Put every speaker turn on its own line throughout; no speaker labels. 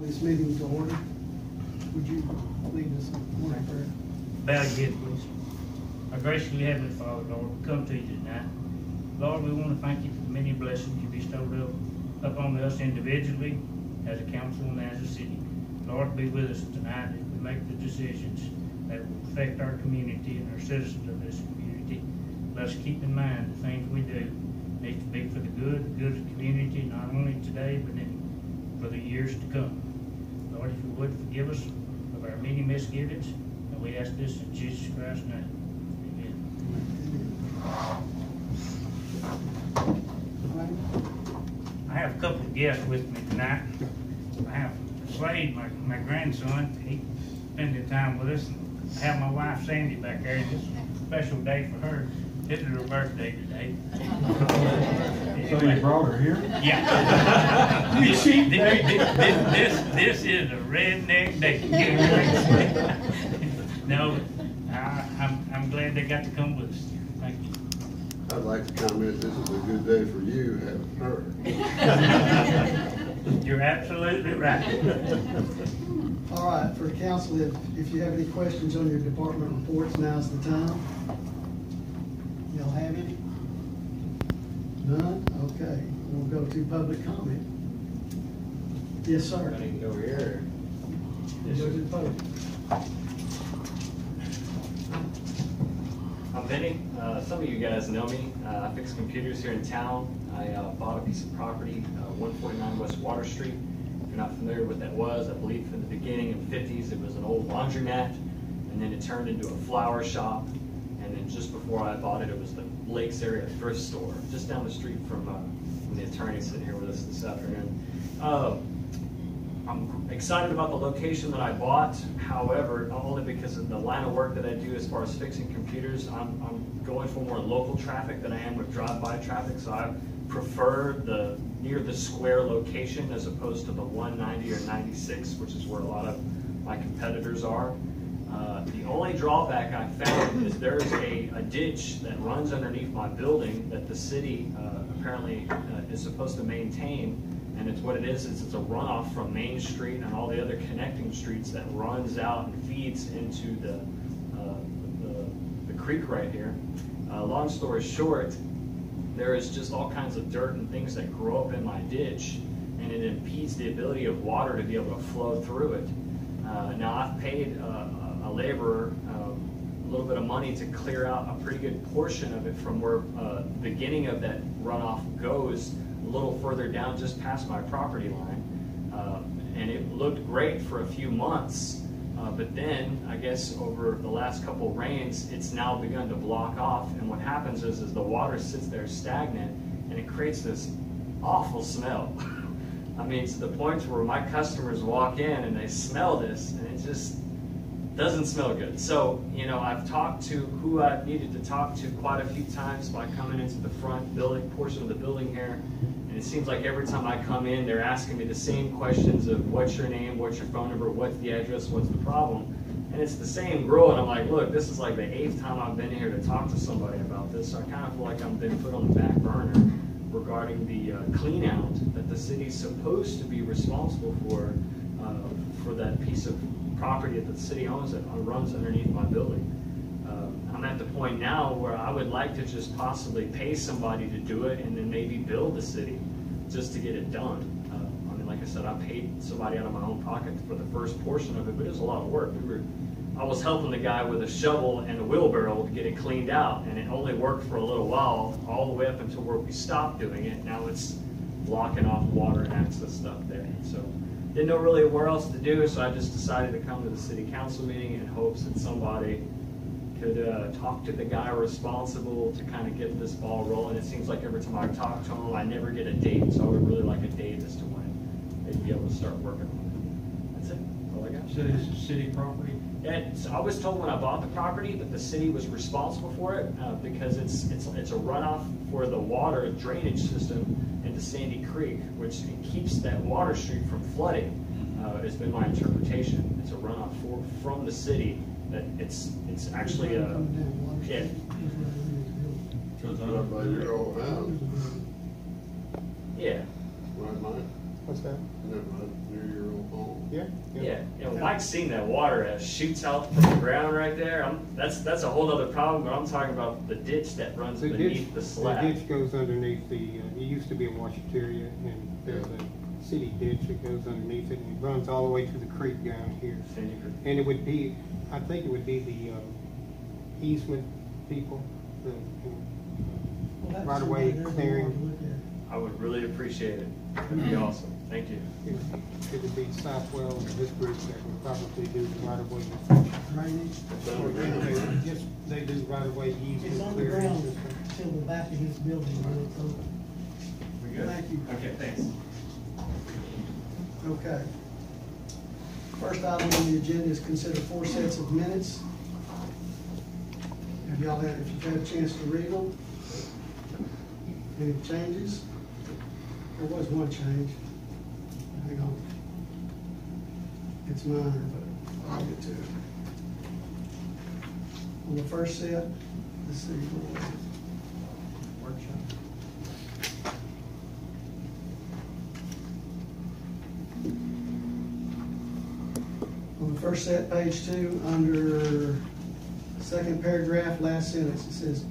This meeting to order. Would you lead us in morning prayer?
Bow your head, please. Our gracious Heavenly Father, Lord, we come to you tonight. Lord, we want to thank you for the many blessings you bestowed upon us individually, as a council, and as a city. Lord, be with us tonight as we make the decisions that will affect our community and our citizens of this community. Let us keep in mind the things we do need to be for the good of the community, not only today, but for the years to come. Lord, if you would forgive us of our many misgivings, and we ask this in Jesus Christ's name. Amen. I have a couple of guests with me tonight. I have Slade, my grandson. He's spending time with us. I have my wife Sandy back there. This is a special day for her. This is her birthday today.
So you brought her here?
Yeah. This is a redneck day. No, I'm glad they got to come with us. Thank you.
I'd like to comment, this is a good day for you, having her.
You're absolutely right.
All right, for council, if you have any questions on your department reports, now's the time. Y'all have any? None? Okay. We'll go to public comment. Yes, sir.
I can go over here.
Yes, go to the podium.
I'm Vinny. Some of you guys know me. I fix computers here in town. I bought a piece of property, 149 West Water Street. If you're not familiar with what that was, I believe in the beginning of the 50s it was an old laundromat, and then it turned into a flower shop. And then just before I bought it, it was the Lakes Area Thrift Store, just down the street from the attorney sitting here with us this afternoon. I'm excited about the location that I bought. However, not only because of the line of work that I do as far as fixing computers, I'm going for more local traffic than I am with drive-by traffic. So I prefer the near the square location as opposed to the 190 or 96, which is where a lot of my competitors are. The only drawback I found is there's a ditch that runs underneath my building that the city apparently is supposed to maintain, and it's what it is. It's a runoff from Main Street and all the other connecting streets that runs out and feeds into the creek right here. Long story short, there is just all kinds of dirt and things that grow up in my ditch, and it impedes the ability of water to be able to flow through it. Now I've paid a laborer a little bit of money to clear out a pretty good portion of it from where the beginning of that runoff goes a little further down just past my property line. And it looked great for a few months, but then I guess over the last couple rains it's now begun to block off, and what happens is the water sits there stagnant and it creates this awful smell. I mean, to the point where my customers walk in and they smell this, and it just doesn't smell good. So, you know, I've talked to who I've needed to talk to quite a few times by coming into the front building portion of the building here, and it seems like every time I come in, they're asking me the same questions of what's your name, what's your phone number, what's the address, what's the problem, and it's the same girl. And I'm like, look, this is like the 8th time I've been here to talk to somebody about this, so I kind of feel like I've been put on the back burner regarding the clean out that the city's supposed to be responsible for that piece of property that the city owns that runs underneath my building. I'm at the point now where I would like to just possibly pay somebody to do it and then maybe build the city just to get it done. I mean, like I said, I paid somebody out of my own pocket for the first portion of it, but it was a lot of work. I was helping the guy with a shovel and a wheelbarrow to get it cleaned out, and it only worked for a little while, all the way up until where we stopped doing it. Now it's blocking off water and access stuff there. So didn't know really where else to do, so I just decided to come to the city council meeting in hopes that somebody could talk to the guy responsible to kind of get this ball rolling. It seems like every time I talk to him, I never get a date, so I would really like a date as to when they'd be able to start working on it. That's it. That's all I got.
So this is city property?
So I was told when I bought the property that the city was responsible for it because it's a runoff for the water drainage system into Sandy Creek, which keeps that water street from flooding. Has been my interpretation. It's a runoff from the city. That it's actually a yeah.
So it's up by your old house.
Yeah.
Right, Mike?
What's that?
Isn't that right near your old home?
Yeah, Mike's seen that water as shoots out from the ground right there. That's a whole other problem, but I'm talking about the ditch that runs
The ditch,
beneath the
the
slab.
ditch goes underneath the, it used to be a washateria, and there's a city ditch that goes underneath it, and it runs all the way to the creek down here. And it would be, I think it would be the easement people, the
We'll have
right away
somebody there
clearing.
tomorrow to look at it.
I would really appreciate it. That'd be awesome. Thank you.
It would be Southwell and this group that would probably do the right of way.
Drainage.
They do right of way
It's
easement
underground
clearing.
till the back of his building when it's open.
We good?
Thank you.
Okay, thanks.
Okay. First item on the agenda is consider 4 sets of minutes. Have y'all had, if you've had a chance to read them? Any changes? There was one change. Hang on. It's minor, but I'll get to it. On the first set, let's see. Workshop. On the first set, page 2, under second paragraph, last sentence, it says,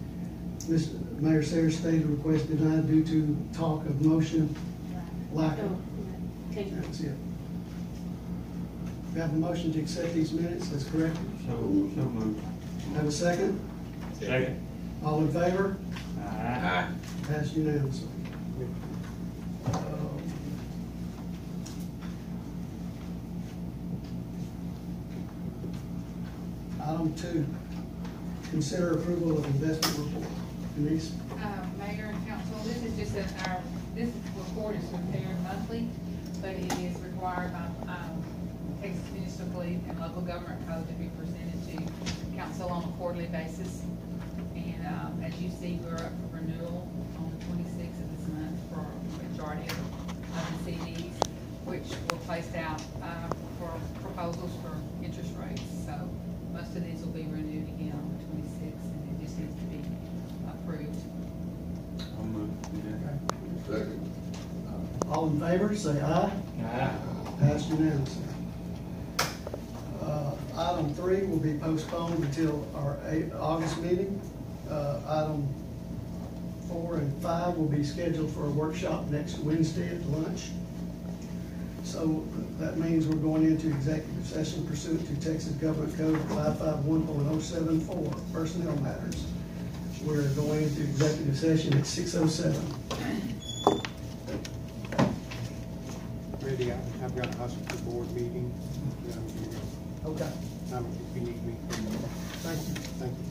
Mr. Mayor Sayers stated request denied due to talk of motion lack of. That's it. We have a motion to accept these minutes, that's correct.
So moved.
Have a second?
Second.
All in favor?
Aye.
Passed unanimously. Item 2, consider approval of investment report. Denise?
Mayor and council, this is just this report is prepared monthly, but it is required by, Texas Municipal League and Local Government Code to be presented to council on a quarterly basis. And, as you see, we're up for renewal on the 26th of this month for a majority of the CDs, which were placed out, for proposals for interest rates. So most of these will be renewed again on the 26th, and it just needs to be approved.
I'll move.
Second.
All in favor, say aye.
Aye.
Passed unanimously. Item 3 will be postponed until our August meeting. Item 4 and 5 will be scheduled for a workshop next Wednesday at lunch. So that means we're going into executive session pursuant to Texas Government Code 551.074, personnel matters. We're going into executive session at 6:07.
Ready, I've got a hospital board meeting.
Okay,
If you need me.
thank you.
Thank you.